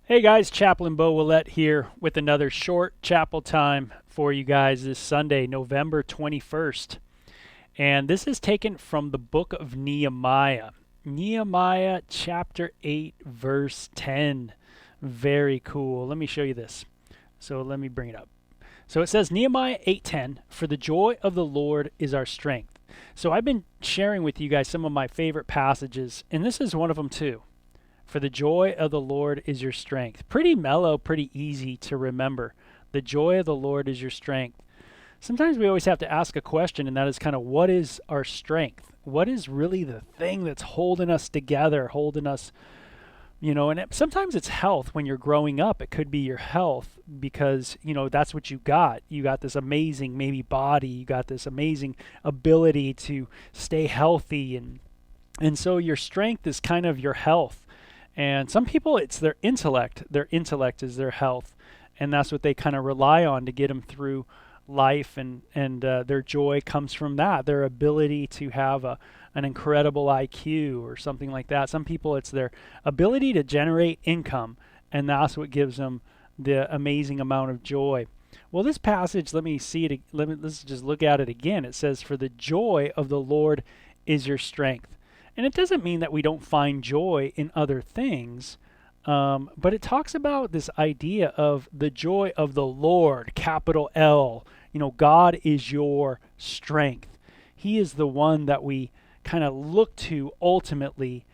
Hey guys, Chaplain Bo Willette here with another short chapel time for you guys this Sunday, November 21st. And this is taken from the book of Nehemiah. Nehemiah chapter 8, verse 10. Very cool. Let me show you this. So let me bring it up. So it says Nehemiah 8:10, "For the joy of the Lord is our strength." So I've been sharing with you guys some of my favorite passages, and this is one of them too. For the joy of the Lord is your strength. Pretty mellow, pretty easy to remember. The joy of the Lord is your strength. Sometimes we always have to ask a question, and that is kind of what is our strength? What is really the thing that's holding us together, holding us, and sometimes it's health when you're growing up. It could be your health because, that's what you got. You got this amazing, maybe body. You got this amazing ability to stay healthy. And so your strength is kind of your health. And some people, it's their intellect. Their intellect is their health, and that's what they kind of rely on to get them through life. And their joy comes from that, their ability to have an incredible IQ or something like that. Some people, it's their ability to generate income, and that's what gives them the amazing amount of joy. Well, this passage, let me see it. Let's just look at it again. It says, "For the joy of the Lord is your strength." And it doesn't mean that we don't find joy in other things, but it talks about this idea of the joy of the Lord, capital L. God is your strength. He is the one that we kind of look to ultimately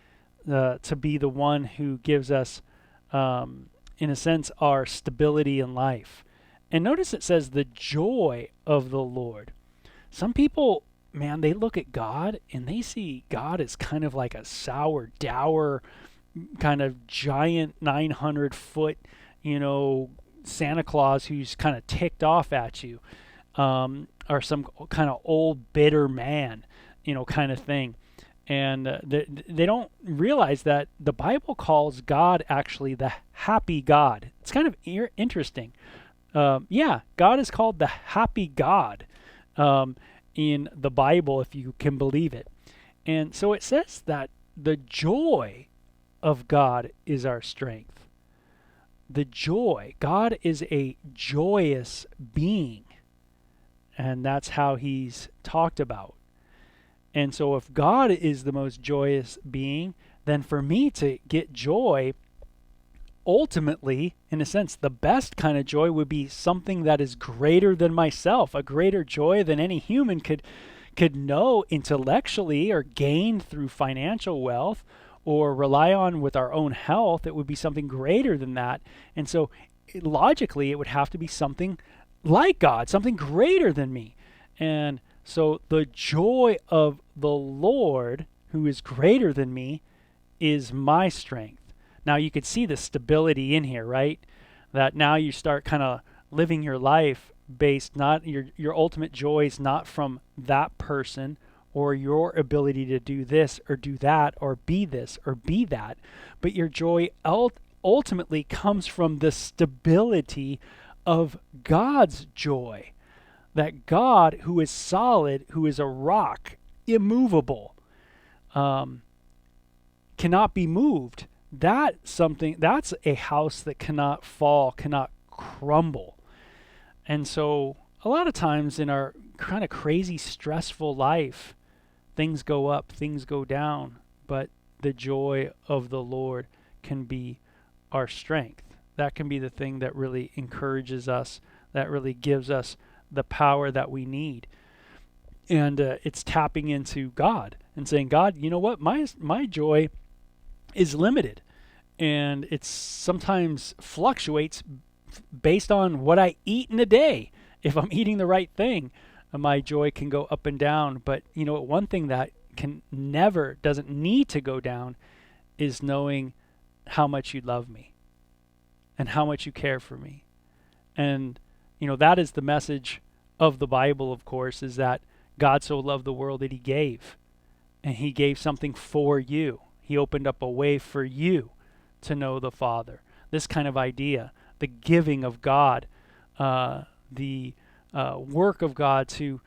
to be the one who gives us, in a sense, our stability in life. And notice it says the joy of the Lord. Some people, man, they look at God and they see God as kind of like a sour, dour, kind of giant 900-foot, Santa Claus who's kind of ticked off at you, or some kind of old, bitter man, kind of thing. And they don't realize that the Bible calls God actually the happy God. It's kind of interesting. Yeah, God is called the happy God. In the Bible, if you can believe it. And so it says that the joy of God is our strength. The joy. God is a joyous being. And that's how he's talked about. And so if God is the most joyous being, then for me to get joy, ultimately, in a sense, the best kind of joy would be something that is greater than myself, a greater joy than any human could know intellectually or gain through financial wealth or rely on with our own health. It would be something greater than that. And so logically, it would have to be something like God, something greater than me. And so the joy of the Lord, who is greater than me, is my strength. Now you could see the stability in here, right? That now you start kind of living your life based not your ultimate joy is not from that person or your ability to do this or do that or be this or be that, but your joy ultimately comes from the stability of God's joy. That God, who is solid, who is a rock, immovable, cannot be moved. That's a house that cannot fall, cannot crumble. And so a lot of times in our kind of crazy, stressful life, things go up, things go down, but the joy of the Lord can be our strength. That can be the thing that really encourages us, that really gives us the power that we need. And it's tapping into God and saying, God, you know what? My joy is limited, and it sometimes fluctuates based on what I eat in a day. If I'm eating the right thing, my joy can go up and down. But one thing that doesn't need to go down is knowing how much you love me and how much you care for me. And that is the message of the Bible, of course, is that God so loved the world that he gave, and he gave something for you. He opened up a way for you to know the Father. This kind of idea, the giving of God, the work of God to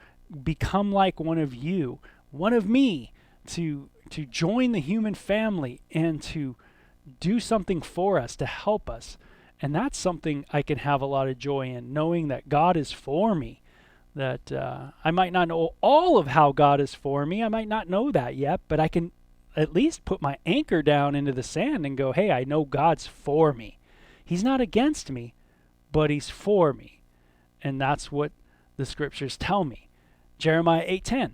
become like one of you, one of me, to join the human family and to do something for us to help us. And that's something I can have a lot of joy in, knowing that God is for me. That I might not know all of how God is for me. I might not know that yet, but I can at least put my anchor down into the sand and go, hey, I know God's for me. He's not against me, but he's for me. And that's what the scriptures tell me. Jeremiah 8:10,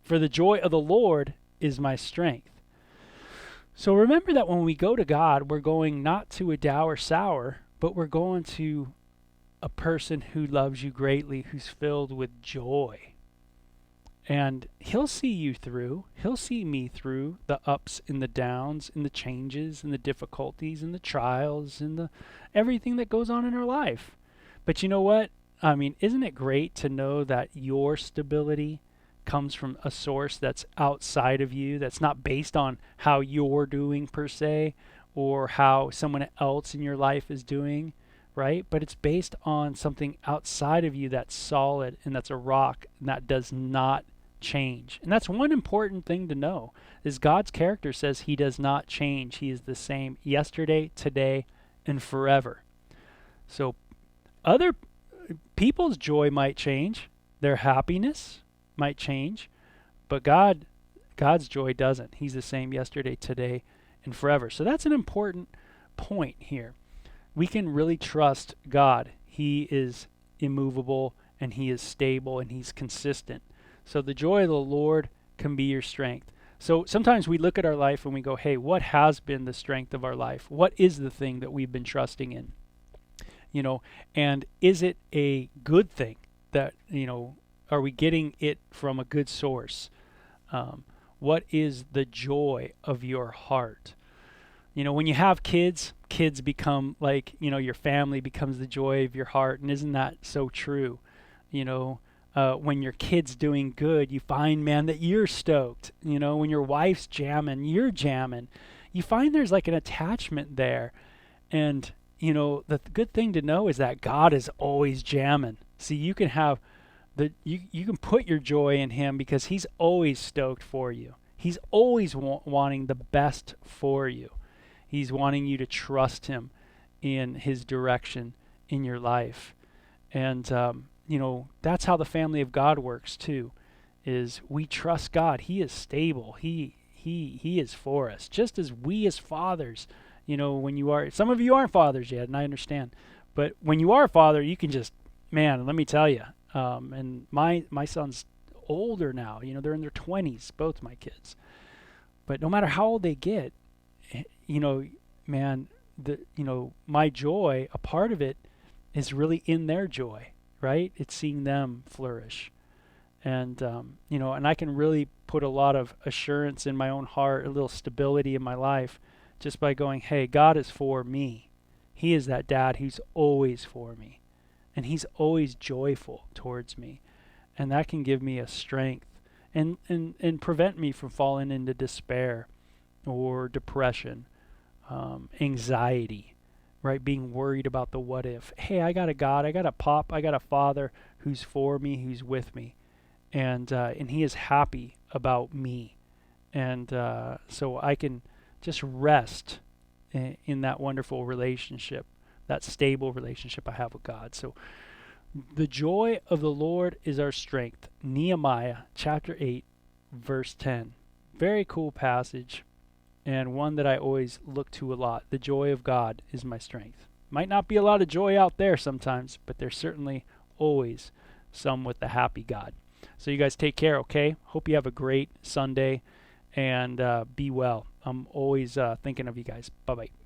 for the joy of the Lord is my strength. So remember that when we go to God, we're going not to a dour sour, but we're going to a person who loves you greatly, who's filled with joy. And he'll see you through. He'll see me through the ups and the downs and the changes and the difficulties and the trials and the everything that goes on in our life. But you know what? I mean, isn't it great to know that your stability comes from a source that's outside of you, that's not based on how you're doing per se or how someone else in your life is doing, right? But it's based on something outside of you that's solid and that's a rock and that does not change. And that's one important thing to know is God's character says he does not change. He is the same yesterday, today, and forever. So other people's joy might change, their happiness might change, but God's joy doesn't. He's the same yesterday, today, and forever. So that's an important point here. We can really trust God. He is immovable and he is stable and he's consistent. So the joy of the Lord can be your strength. So sometimes we look at our life and we go, hey, what has been the strength of our life? What is the thing that we've been trusting in? And is it a good thing that, are we getting it from a good source? What is the joy of your heart? When you have kids become like, your family becomes the joy of your heart. And isn't that so true? When your kid's doing good, you find, man, that you're stoked. When your wife's jamming, you're jamming. You find there's like an attachment there. And, the good thing to know is that God is always jamming. See, you can have you can put your joy in him because he's always stoked for you. He's always wanting the best for you. He's wanting you to trust him in his direction in your life. And, that's how the family of God works too, is we trust God. He is stable. He is for us. Just as we as fathers, when you are, some of you aren't fathers yet, and I understand, but when you are a father, you can just, man, let me tell you, and my son's older now, they're in their 20s, both my kids. But no matter how old they get, man, my joy, a part of it is really in their joy, right? It's seeing them flourish. And, and I can really put a lot of assurance in my own heart, a little stability in my life, just by going, hey, God is for me. He is that dad who's always for me. And he's always joyful towards me. And that can give me a strength and prevent me from falling into despair or depression, anxiety, right? Being worried about the what if. Hey, I got a God, I got a pop, I got a father who's for me, who's with me. And he is happy about me. And so I can just rest in that wonderful relationship, that stable relationship I have with God. So the joy of the Lord is our strength. Nehemiah chapter 8, verse 10. Very cool passage, and one that I always look to a lot. The joy of God is my strength. Might not be a lot of joy out there sometimes, but there's certainly always some with the happy God. So you guys take care, okay? Hope you have a great Sunday, and be well. I'm always thinking of you guys. Bye-bye.